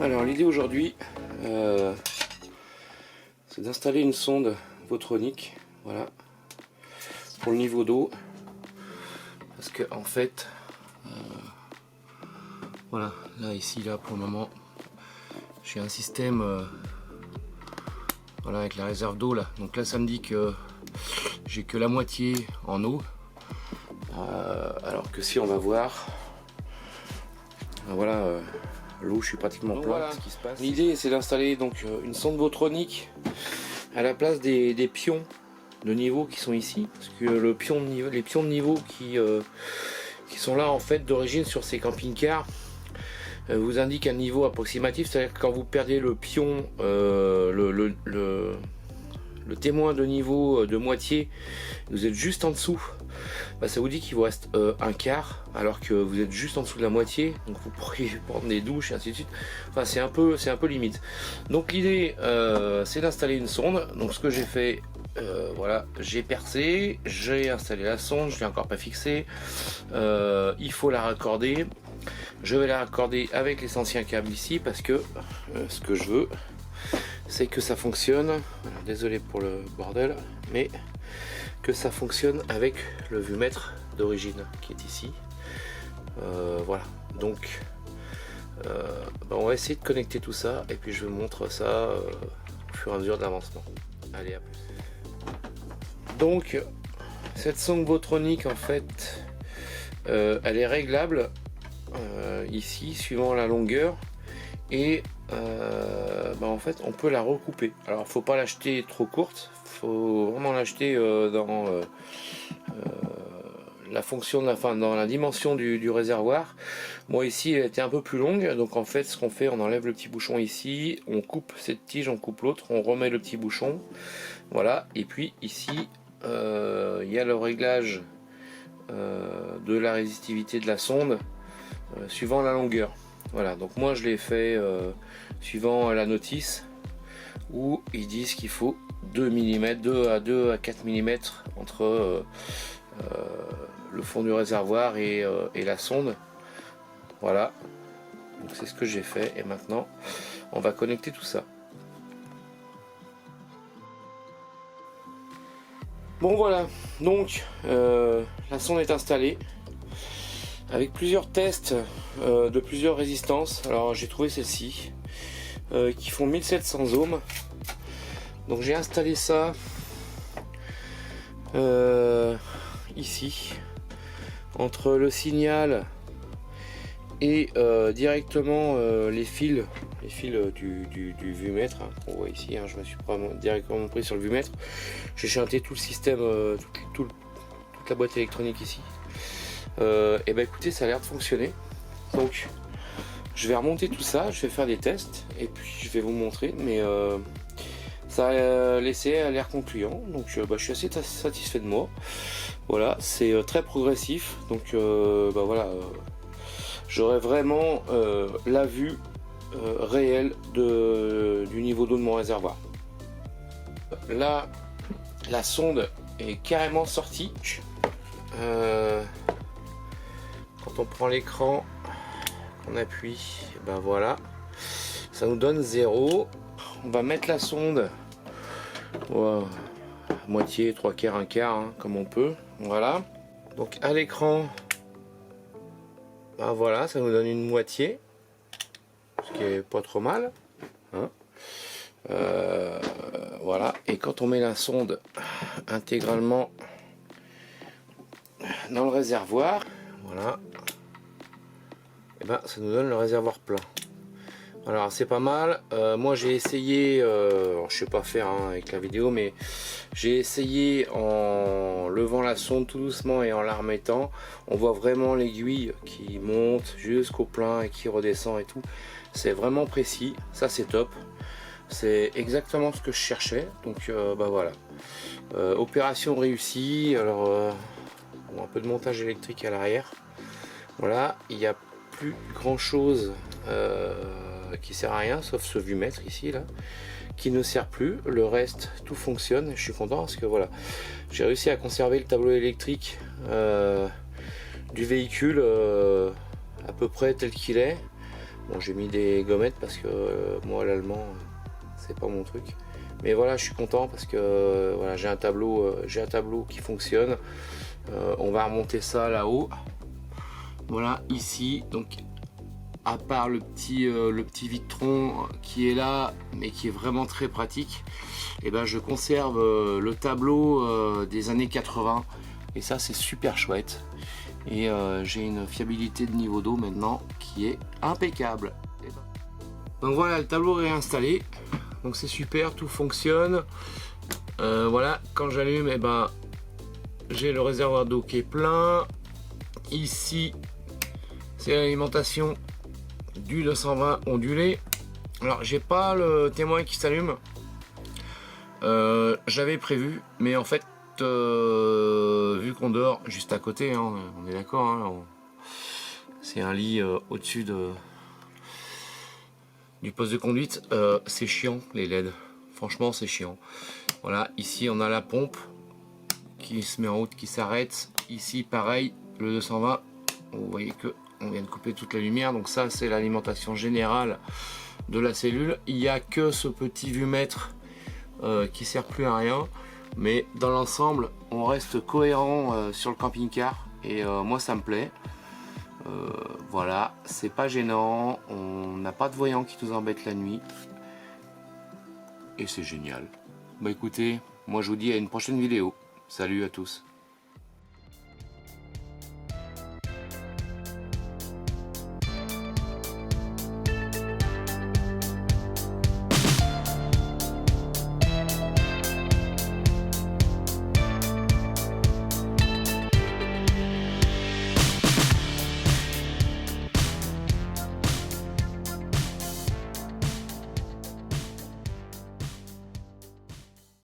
Alors l'idée aujourd'hui, c'est d'installer une sonde Votronic, voilà, pour le niveau d'eau, parce que en fait, voilà, là ici là pour le moment, j'ai un système, voilà, avec la réserve d'eau là. Donc là ça me dit que j'ai que la moitié en eau, alors que si on va voir, voilà. L'eau, je suis pratiquement plat. Voilà. L'idée, c'est d'installer donc une sonde Votronic à la place des pions de niveau qui sont ici, parce que les pions de niveau qui sont là en fait d'origine sur ces camping-cars vous indiquent un niveau approximatif, c'est-à-dire que quand vous perdez le pion, le témoin de niveau de moitié, vous êtes juste en dessous. Bah, ça vous dit qu'il vous reste un quart alors que vous êtes juste en dessous de la moitié, donc vous pourriez prendre des douches et ainsi de suite. Enfin c'est un peu limite. Donc l'idée c'est d'installer une sonde. Donc ce que j'ai fait, voilà, j'ai percé, j'ai installé la sonde, je l'ai encore pas fixée, il faut la raccorder. Je vais la raccorder avec les anciens câbles ici parce que ce que je veux c'est que ça fonctionne. Alors, désolé pour le bordel, mais que ça fonctionne avec le vumètre d'origine qui est ici. Voilà, donc on va essayer de connecter tout ça et puis je vous montre ça au fur et à mesure de l'avancement. Allez, à plus. Donc cette sonde Votronic en fait elle est réglable ici suivant la longueur et en fait on peut la recouper. Alors faut pas l'acheter trop courte, faut vraiment l'acheter dans la fonction dans la dimension du réservoir. Moi ici elle était un peu plus longue, donc en fait ce qu'on fait, on enlève le petit bouchon ici, on coupe cette tige, on coupe l'autre, on remet le petit bouchon, voilà. Et puis ici il y a le réglage de la résistivité de la sonde suivant la longueur. Voilà, donc moi je l'ai fait suivant la notice où ils disent qu'il faut 2 mm, 2 à 4 mm entre le fond du réservoir et la sonde. Voilà, donc c'est ce que j'ai fait et maintenant on va connecter tout ça. Bon voilà, donc la sonde est installée avec plusieurs tests de plusieurs résistances. Alors j'ai trouvé celle-ci qui font 1700 ohms. Donc j'ai installé ça ici entre le signal et directement les fils du vumètre, hein, qu'on voit ici, hein. Je me suis directement pris sur le vumètre. J'ai chanté tout le système, toute la boîte électronique ici. Et ben écoutez, ça a l'air de fonctionner. Donc je vais remonter tout ça, je vais faire des tests et puis je vais vous montrer, mais ça a laissé l'air concluant, donc je suis assez satisfait de moi. Voilà, c'est très progressif, donc voilà, j'aurai vraiment la vue réelle du niveau d'eau de mon réservoir. Là la sonde est carrément sortie. Quand on prend l'écran, on appuie, ben voilà, ça nous donne 0. On va mettre la sonde moitié, 3/4, 1/4, hein, comme on peut. Voilà, donc à l'écran, ben voilà, ça nous donne une moitié, ce qui est pas trop mal, hein. Voilà, et quand on met la sonde intégralement dans le réservoir, voilà, et ben ça nous donne le réservoir plein. Alors c'est pas mal. Moi j'ai essayé, je sais pas faire avec la vidéo, mais j'ai essayé en levant la sonde tout doucement et en la remettant. On voit vraiment l'aiguille qui monte jusqu'au plein et qui redescend et tout. C'est vraiment précis, ça c'est top. C'est exactement ce que je cherchais. Donc voilà. Opération réussie. Alors un peu de montage électrique à l'arrière. Voilà, il n'y a plus grand chose qui sert à rien sauf ce vumètre ici là qui ne sert plus. Le reste tout fonctionne. Je suis content parce que voilà, j'ai réussi à conserver le tableau électrique du véhicule à peu près tel qu'il est. Bon, j'ai mis des gommettes parce que moi l'allemand c'est pas mon truc. Mais voilà, je suis content parce que voilà, j'ai un tableau qui fonctionne. On va remonter ça là-haut. Voilà, ici, donc à part le petit vitron qui est là, mais qui est vraiment très pratique, et ben je conserve le tableau des années 80. Et ça, c'est super chouette. Et j'ai une fiabilité de niveau d'eau maintenant qui est impeccable. Donc voilà, le tableau est installé. Donc c'est super, tout fonctionne. Voilà, quand j'allume, et ben j'ai le réservoir d'eau qui est plein. Ici, c'est l'alimentation du 220 ondulé. Alors j'ai pas le témoin qui s'allume. J'avais prévu, mais en fait, vu qu'on dort juste à côté, hein, on est d'accord, hein, c'est un lit au-dessus du poste de conduite. C'est chiant les LED, franchement c'est chiant. Voilà, ici on a la pompe qui se met en route, qui s'arrête. Ici pareil, le 220, vous voyez que on vient de couper toute la lumière, donc ça c'est l'alimentation générale de la cellule. Il n'y a que ce petit vumètre qui sert plus à rien, mais dans l'ensemble on reste cohérent sur le camping-car, et moi ça me plaît. Voilà, c'est pas gênant, on n'a pas de voyant qui nous embête la nuit, et c'est génial. Bah écoutez, moi je vous dis à une prochaine vidéo. Salut à tous.